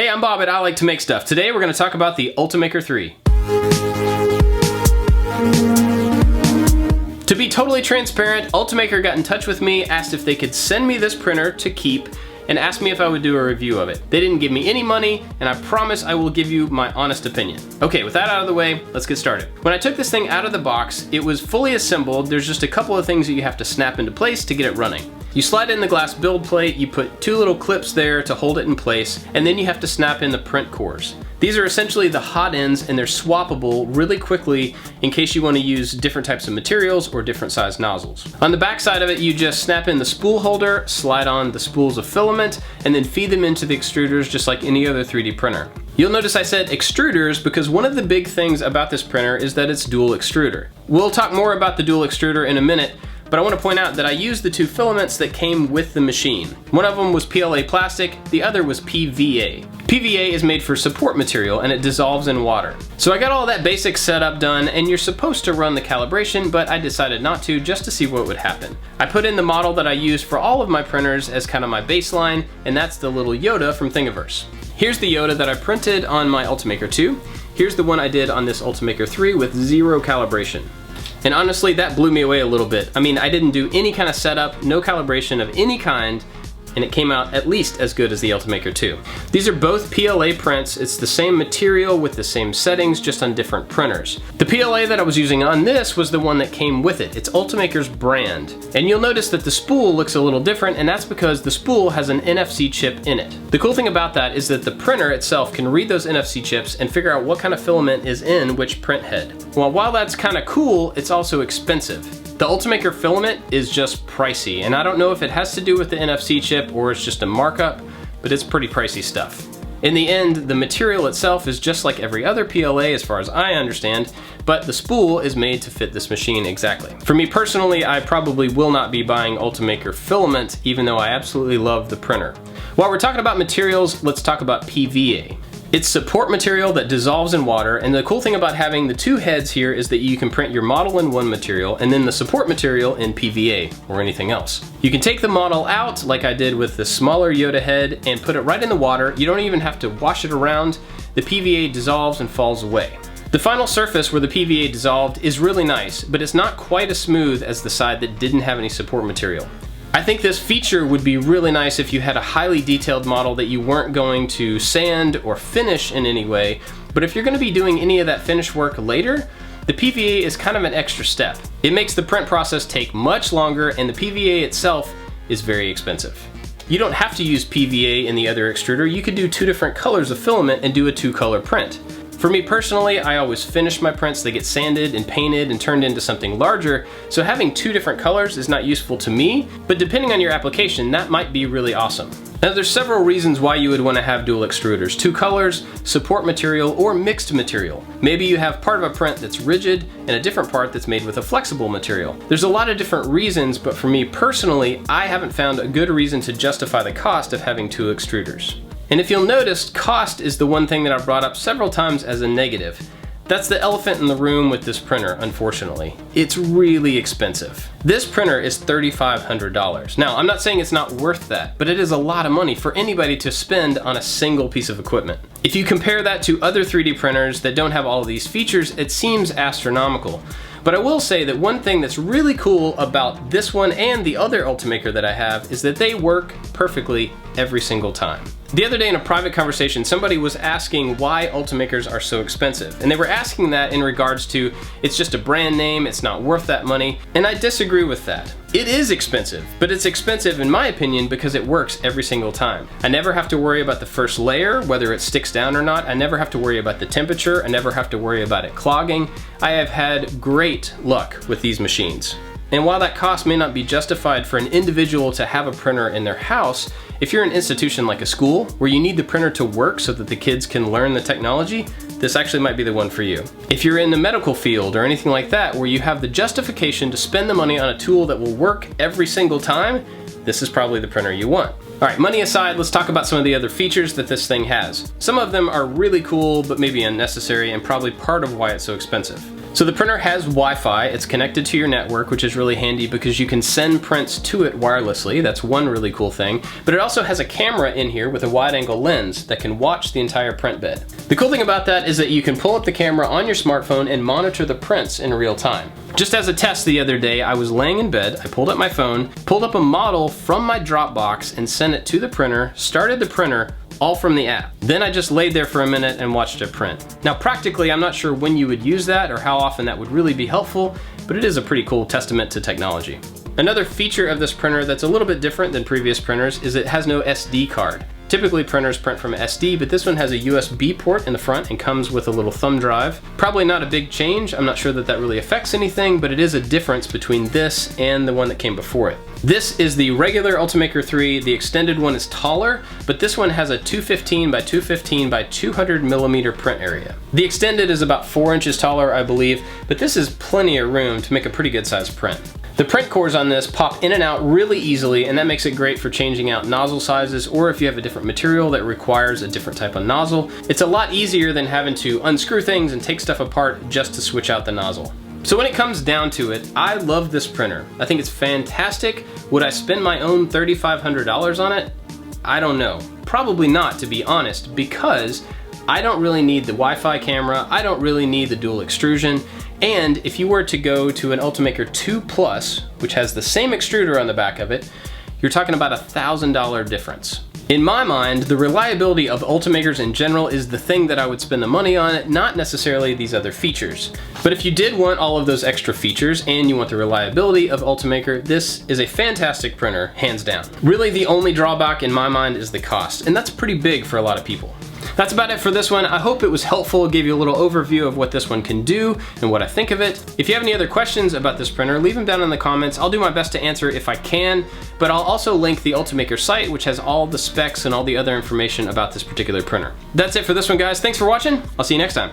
Hey, I'm Bob at ILikeToMakeStuff. Today we're going to talk about the Ultimaker 3. To be totally transparent, Ultimaker got in touch with me, asked if they could send me this printer to keep, and asked me if I would do a review of it. They didn't give me any money, and I promise I will give you my honest opinion. Okay, with that out of the way, let's get started. When I took this thing out of the box, it was fully assembled. There's just a couple of things that you have to snap into place to get it running. You slide in the glass build plate, you put two little clips there to hold it in place, and then you have to snap in the print cores. These are essentially the hot ends, and they're swappable really quickly in case you want to use different types of materials or different size nozzles. On the back side of it, you just snap in the spool holder, slide on the spools of filament, and then feed them into the extruders just like any other 3D printer. You'll notice I said extruders because one of the big things about this printer is that it's dual extruder. We'll talk more about the dual extruder in a minute, but I want to point out that I used the two filaments that came with the machine. One of them was PLA plastic, the other was PVA. PVA is made for support material and it dissolves in water. So I got all that basic setup done, and you're supposed to run the calibration, but I decided not to just to see what would happen. I put in the model that I use for all of my printers as kind of my baseline, and that's the little Yoda from Thingiverse. Here's the Yoda that I printed on my Ultimaker 2. Here's the one I did on this Ultimaker 3 with zero calibration. And honestly, that blew me away a little bit. I mean, I didn't do any kind of setup, no calibration of any kind, and it came out at least as good as the Ultimaker 2. These are both PLA prints. It's the same material with the same settings, just on different printers. The PLA that I was using on this was the one that came with it. It's Ultimaker's brand. And you'll notice that the spool looks a little different, and that's because the spool has an NFC chip in it. The cool thing about that is that the printer itself can read those NFC chips and figure out what kind of filament is in which print head. Well, while that's kind of cool, it's also expensive. The Ultimaker filament is just pricey, and I don't know if it has to do with the NFC chip or it's just a markup, but it's pretty pricey stuff. In the end, the material itself is just like every other PLA as far as I understand, but the spool is made to fit this machine exactly. For me personally, I probably will not be buying Ultimaker filament, even though I absolutely love the printer. While we're talking about materials, let's talk about PVA. It's support material that dissolves in water, and the cool thing about having the two heads here is that you can print your model in one material and then the support material in PVA or anything else. You can take the model out like I did with the smaller Yoda head and put it right in the water. You don't even have to wash it around. The PVA dissolves and falls away. The final surface where the PVA dissolved is really nice, but it's not quite as smooth as the side that didn't have any support material. I think this feature would be really nice if you had a highly detailed model that you weren't going to sand or finish in any way, but if you're going to be doing any of that finish work later, the PVA is kind of an extra step. It makes the print process take much longer, and the PVA itself is very expensive. You don't have to use PVA in the other extruder. You could do two different colors of filament and do a two-color print. For me personally, I always finish my prints. They get sanded and painted and turned into something larger, so having two different colors is not useful to me, but depending on your application, that might be really awesome. Now, there's several reasons why you would want to have dual extruders: two colors, support material, or mixed material. Maybe you have part of a print that's rigid and a different part that's made with a flexible material. There's a lot of different reasons, but for me personally, I haven't found a good reason to justify the cost of having two extruders. And if you'll notice, cost is the one thing that I've brought up several times as a negative. That's the elephant in the room with this printer, unfortunately. It's really expensive. This printer is $3,500. Now, I'm not saying it's not worth that, but it is a lot of money for anybody to spend on a single piece of equipment. If you compare that to other 3D printers that don't have all of these features, it seems astronomical. But I will say that one thing that's really cool about this one and the other Ultimaker that I have is that they work perfectly every single time. The other day in a private conversation, somebody was asking why Ultimakers are so expensive. And they were asking that in regards to, it's just a brand name, it's not worth that money. And I disagree with that. It is expensive, but it's expensive in my opinion because it works every single time. I never have to worry about the first layer, whether it sticks down or not. I never have to worry about the temperature. I never have to worry about it clogging. I have had great luck with these machines. And while that cost may not be justified for an individual to have a printer in their house, if you're an institution like a school where you need the printer to work so that the kids can learn the technology, this actually might be the one for you. If you're in the medical field or anything like that where you have the justification to spend the money on a tool that will work every single time, this is probably the printer you want. All right, money aside, let's talk about some of the other features that this thing has. Some of them are really cool, but maybe unnecessary and probably part of why it's so expensive. So the printer has Wi-Fi, it's connected to your network, which is really handy because you can send prints to it wirelessly. That's one really cool thing. But it also has a camera in here with a wide-angle lens that can watch the entire print bed. The cool thing about that is that you can pull up the camera on your smartphone and monitor the prints in real time. Just as a test the other day, I was laying in bed, I pulled up my phone, pulled up a model from my Dropbox and sent it to the printer, started the printer, all from the app. Then I just laid there for a minute and watched it print. Now practically, I'm not sure when you would use that or how often that would really be helpful, but it is a pretty cool testament to technology. Another feature of this printer that's a little bit different than previous printers is it has no SD card. Typically printers print from SD, but this one has a USB port in the front and comes with a little thumb drive. Probably not a big change. I'm not sure that that really affects anything, but it is a difference between this and the one that came before it. This is the regular Ultimaker 3. The extended one is taller, but this one has a 215 by 215 by 200 millimeter print area. The extended is about 4 inches taller, I believe, but this is plenty of room to make a pretty good sized print. The print cores on this pop in and out really easily, and that makes it great for changing out nozzle sizes, or if you have a different material that requires a different type of nozzle. It's a lot easier than having to unscrew things and take stuff apart just to switch out the nozzle. So when it comes down to it, I love this printer. I think it's fantastic. Would I spend my own $3,500 on it? I don't know. Probably not, to be honest, because I don't really need the Wi-Fi camera, I don't really need the dual extrusion, and if you were to go to an Ultimaker 2 Plus, which has the same extruder on the back of it, you're talking about a $1,000 difference. In my mind, the reliability of Ultimakers in general is the thing that I would spend the money on, not necessarily these other features. But if you did want all of those extra features and you want the reliability of Ultimaker, this is a fantastic printer, hands down. Really, the only drawback in my mind is the cost, and that's pretty big for a lot of people. That's about it for this one. I hope it was helpful, gave you a little overview of what this one can do and what I think of it. If you have any other questions about this printer, leave them down in the comments. I'll do my best to answer if I can, but I'll also link the Ultimaker site, which has all the specs and all the other information about this particular printer. That's it for this one, guys. Thanks for watching. I'll see you next time.